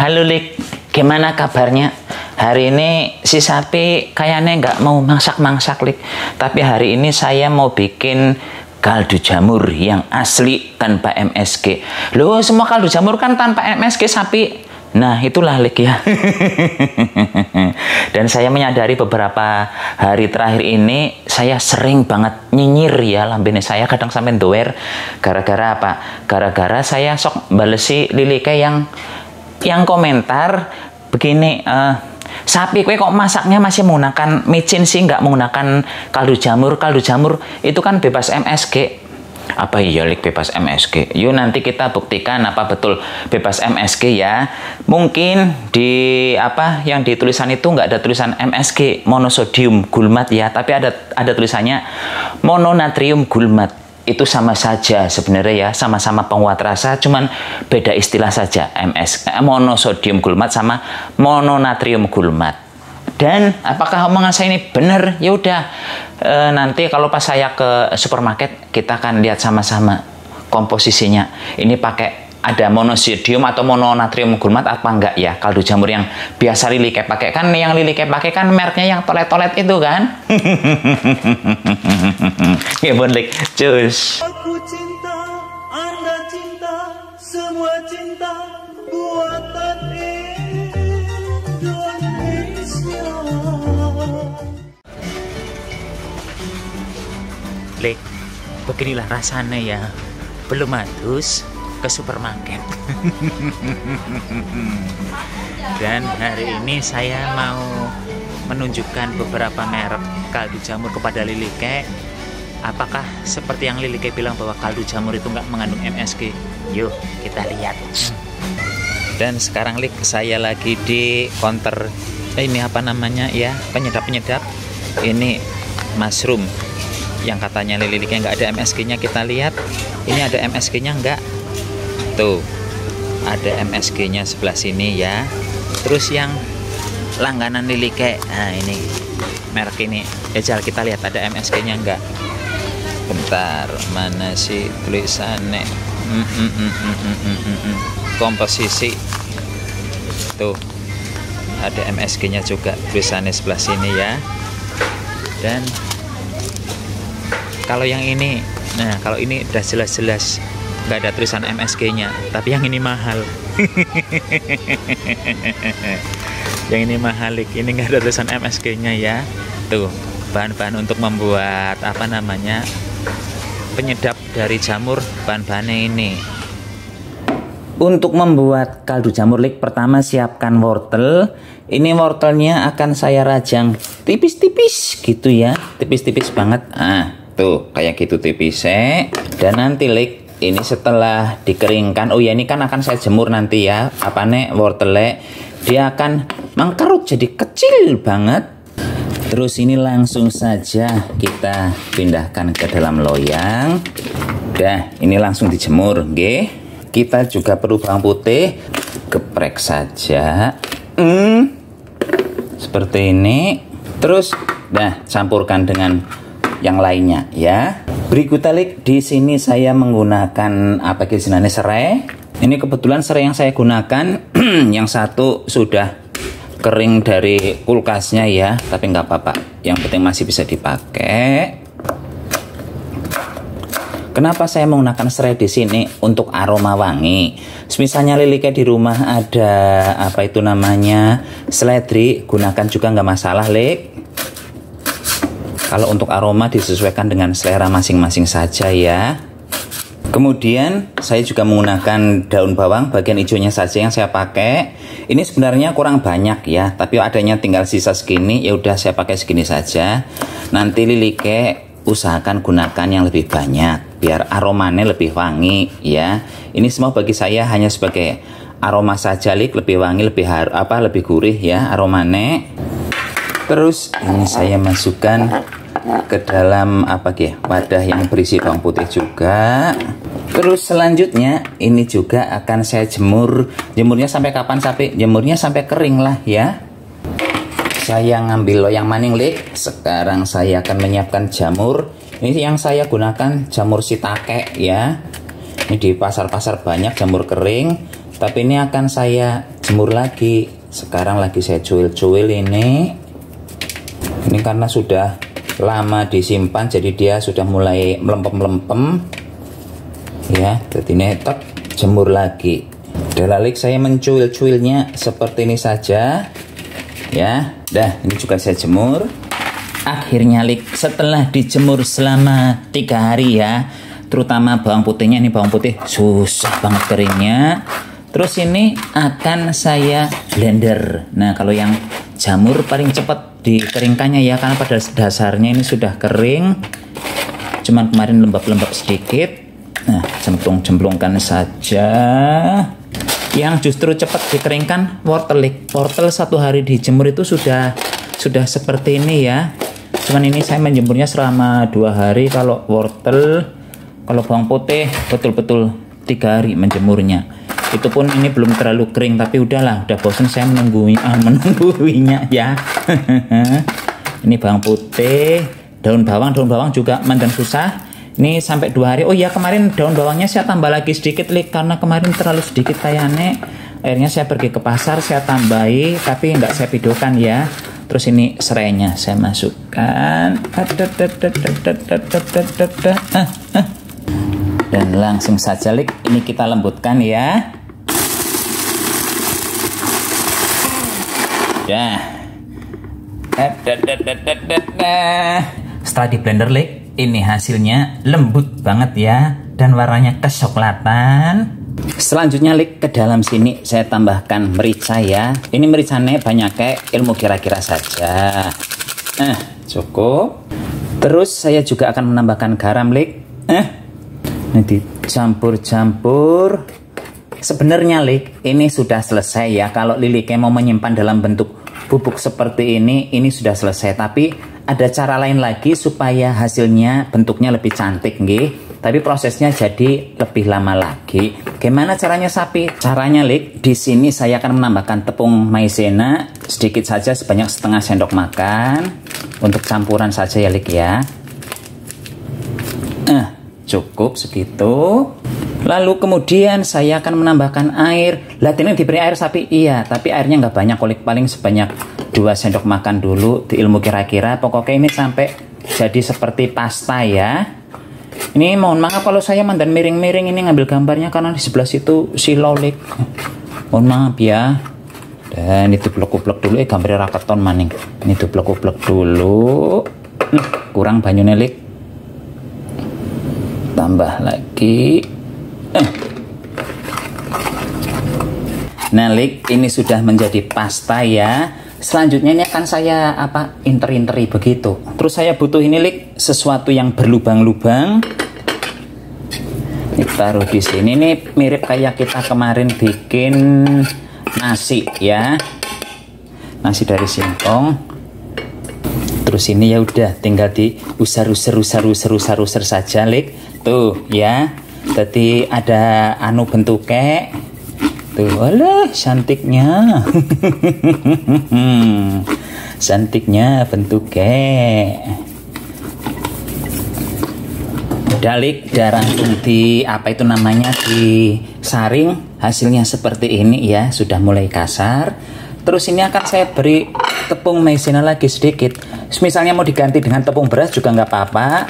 Halo Lik, gimana kabarnya? Hari ini si sapi kayaknya nggak mau mangsak-mangsak Lik. Tapi hari ini saya mau bikin kaldu jamur yang asli tanpa MSG. Loh, semua kaldu jamur kan tanpa MSG sapi. Nah, itulah Lik ya. Dan saya menyadari beberapa hari terakhir ini saya sering banget nyinyir ya lambene saya kadang sampai doer. Gara-gara apa? Gara-gara saya sok balesi lilike yang komentar begini, sapi kue kok masaknya masih menggunakan micin sih, nggak menggunakan kaldu jamur. Kaldu jamur itu kan bebas MSG. Apa iya Lik bebas MSG? Yuk nanti kita buktikan apa betul bebas MSG ya. Mungkin di apa yang di tulisan itu nggak ada tulisan MSG, monosodium gulmat ya, tapi ada tulisannya mononatrium gulmat. Itu sama saja sebenarnya ya, sama-sama penguat rasa, cuman beda istilah saja. Monosodium gulmat sama mononatrium gulmat. Dan apakah omongan saya ini benar? Ya udah, nanti kalau pas saya ke supermarket kita akan lihat sama-sama komposisinya. Ini pakai ada monosodium atau mononatrium gulmat apa enggak ya? Kaldu jamur yang biasa Lilike pakai kan, yang Lilike pakai kan mereknya yang tolet-tolet itu kan? Ya bonlik, cus. Aku cinta, Anda cinta, semua cinta buatan Indonesia. Lek, beginilah rasanya ya. Belum adus ke supermarket. Dan hari ini saya mau menunjukkan beberapa merek kaldu jamur kepada Lilike. Apakah seperti yang Lilike bilang bahwa kaldu jamur itu nggak mengandung MSG? Yuk kita lihat. Dan sekarang Lik, saya lagi di counter ini apa namanya ya, penyedap-penyedap. Ini mushroom yang katanya Lilike nggak ada MSG-nya. Kita lihat ini ada MSG-nya nggak? Tuh ada MSG-nya sebelah sini ya. Terus yang langganan Lilike, nah ini merek ini ya, kita lihat ada MSG-nya nggak? Bentar, mana sih tulisannya? Komposisi tuh ada MSG-nya juga, tulisannya sebelah sini ya. Dan kalau yang ini, nah kalau ini udah jelas-jelas nggak ada tulisan MSG-nya, tapi yang ini mahal. Yang ini mahal, ini nggak ada tulisan MSG-nya ya. Tuh bahan-bahan untuk membuat apa namanya penyedap dari jamur, bahan-bahannya ini. Untuk membuat kaldu jamur Lik, pertama siapkan wortel. Ini wortelnya akan saya rajang tipis-tipis gitu ya, tipis-tipis banget. Ah, tuh kayak gitu tipisnya. Dan nanti Lik, ini setelah dikeringkan, oh ya ini kan akan saya jemur nanti ya, apa nih wortelnya, dia akan mengkerut jadi kecil banget. Terus ini langsung saja kita pindahkan ke dalam loyang. Dah, ini langsung dijemur, nggih. Kita juga perlu bawang putih, geprek saja. Seperti ini. Terus dah campurkan dengan yang lainnya ya. Berikutnya Lik, di sini saya menggunakan apa istilahnya, serai. Ini kebetulan serai yang saya gunakan yang satu sudah kering dari kulkasnya ya, tapi nggak apa-apa, yang penting masih bisa dipakai. Kenapa saya menggunakan serai di sini? Untuk aroma wangi. Misalnya Lilike di rumah ada apa itu namanya seledri, gunakan juga nggak masalah Lik. Kalau untuk aroma disesuaikan dengan selera masing-masing saja ya. Kemudian saya juga menggunakan daun bawang, bagian hijaunya saja yang saya pakai. Ini sebenarnya kurang banyak ya, tapi adanya tinggal sisa segini, ya udah saya pakai segini saja. Nanti Lilike usahakan gunakan yang lebih banyak biar aromanya lebih wangi ya. Ini semua bagi saya hanya sebagai aroma saja Lik, lebih wangi, lebih lebih gurih ya aromanya. Terus ini saya masukkan ke dalam apa ya, wadah yang berisi bawang putih juga. Terus selanjutnya ini juga akan saya jemur. Jemurnya sampai kapan sapi? Jemurnya sampai kering lah ya. Saya ngambil loyang maning Lik. Sekarang saya akan menyiapkan jamur. Ini yang saya gunakan jamur shiitake ya. Ini di pasar-pasar banyak jamur kering. Tapi ini akan saya jemur lagi. Sekarang lagi saya cuil-cuil ini. Ini karena sudah lama disimpan, jadi dia sudah mulai melempem-melempem. Ya, jadi ini jemur lagi. Delalik saya mencuil-cuilnya seperti ini saja. Ya, dah ini juga saya jemur. Akhirnya setelah dijemur selama 3 hari ya, terutama bawang putihnya, ini bawang putih susah banget keringnya. Terus ini akan saya blender. Nah, kalau yang jamur paling cepat dikeringkannya ya, karena pada dasarnya ini sudah kering. Cuman kemarin lembab-lembab sedikit. Nah, cemplung-cemplungkan saja. Yang justru cepat dikeringkan wortel. Wortel 1 hari dijemur itu sudah seperti ini ya. Cuman ini saya menjemurnya selama 2 hari. Kalau wortel, kalau bawang putih betul-betul 3 hari menjemurnya. Itu pun ini belum terlalu kering, tapi udahlah, udah bosan saya menungguinya ya. Ini bawang putih, daun bawang juga mandan susah. Ini sampai 2 hari. Oh iya, kemarin daun bawangnya saya tambah lagi sedikit karena kemarin terlalu sedikit kayaknya. Akhirnya saya pergi ke pasar, saya tambahi, tapi nggak saya videokan ya. Terus ini serainya saya masukkan. Dan langsung saja ini kita lembutkan ya. Dah. Setelah di blender ini hasilnya lembut banget ya, dan warnanya kecoklatan. Selanjutnya ke dalam sini saya tambahkan merica ya. Ini mericanya banyak kayak ilmu kira-kira saja. Cukup. Terus saya juga akan menambahkan garam nanti campur-campur. Sebenarnya ini sudah selesai ya. Kalau Lilike mau menyimpan dalam bentuk bubuk seperti ini sudah selesai. Tapi ada cara lain lagi supaya hasilnya bentuknya lebih cantik nggih. Tapi prosesnya jadi lebih lama lagi. Gimana caranya Sapi? Caranya di sini saya akan menambahkan tepung maizena sedikit saja, sebanyak setengah sendok makan untuk campuran saja ya ya. Cukup segitu. Lalu kemudian saya akan menambahkan air. Ini diberi air Sapi? Iya, tapi airnya nggak banyak, paling sebanyak 2 sendok makan dulu. Di ilmu kira-kira pokoknya ini sampai jadi seperti pasta ya. Ini mohon maaf kalau saya mandan miring-miring ini ngambil gambarnya, karena di sebelah situ silo mohon maaf ya. Dan itu blok-blok dulu gambarnya raketon maning. Ini tuh blok-blok dulu. Kurang banyunya tambah lagi. Nah ini sudah menjadi pasta ya. Selanjutnya ini akan saya interi begitu. Terus saya butuh ini sesuatu yang berlubang-lubang. Ini taruh di sini. Ini mirip kayak kita kemarin bikin nasi ya. Nasi dari singkong. Terus ini ya udah tinggal diusar saja tuh ya. Jadi ada bentuknya. Tuh, alah cantiknya. Cantiknya bentuknya. Dalik darah di disaring, hasilnya seperti ini ya, sudah mulai kasar. Terus ini akan saya beri tepung maizena lagi sedikit. Misalnya mau diganti dengan tepung beras juga nggak apa-apa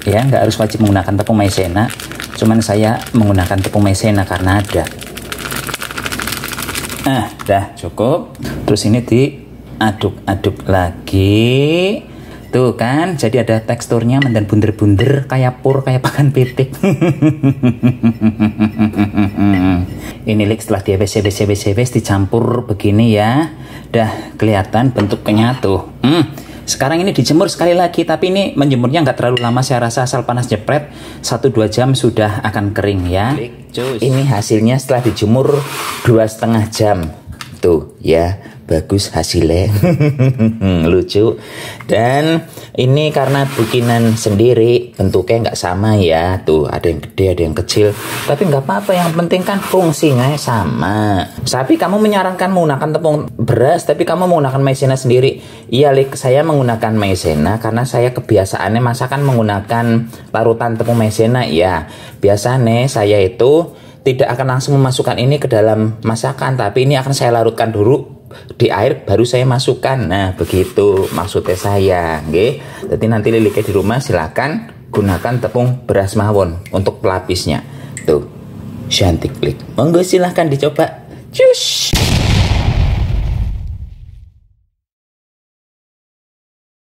ya, nggak harus wajib menggunakan tepung maizena. Cuman saya menggunakan tepung maizena karena ada. Dah cukup. Terus ini diaduk-aduk lagi. Tuh kan, jadi ada teksturnya dan bunder-bunder kayak pakan pitik. Ini setelah dia wes dicampur begini ya. Dah kelihatan bentuknya tuh. Sekarang ini dijemur sekali lagi, tapi ini menjemurnya nggak terlalu lama, saya rasa asal panas jepret 1-2 jam sudah akan kering ya. Ini hasilnya setelah dijemur 2,5 jam. Tuh ya, bagus hasilnya. Lucu. Dan ini karena bikinan sendiri, bentuknya nggak sama ya. Tuh ada yang gede, ada yang kecil, tapi nggak apa-apa, yang penting kan fungsinya sama. Tapi kamu menyarankan menggunakan tepung beras, tapi kamu menggunakan maizena sendiri. Iya saya menggunakan maizena karena saya kebiasaannya masakan menggunakan larutan tepung maizena ya. Biasanya saya itu tidak akan langsung memasukkan ini ke dalam masakan, tapi ini akan saya larutkan dulu di air baru saya masukkan. Nah, begitu maksudnya saya, nggih. Jadi nanti lilike di rumah silakan gunakan tepung beras mawon untuk pelapisnya. Tuh, cantik klik. Monggo silahkan dicoba. Cus.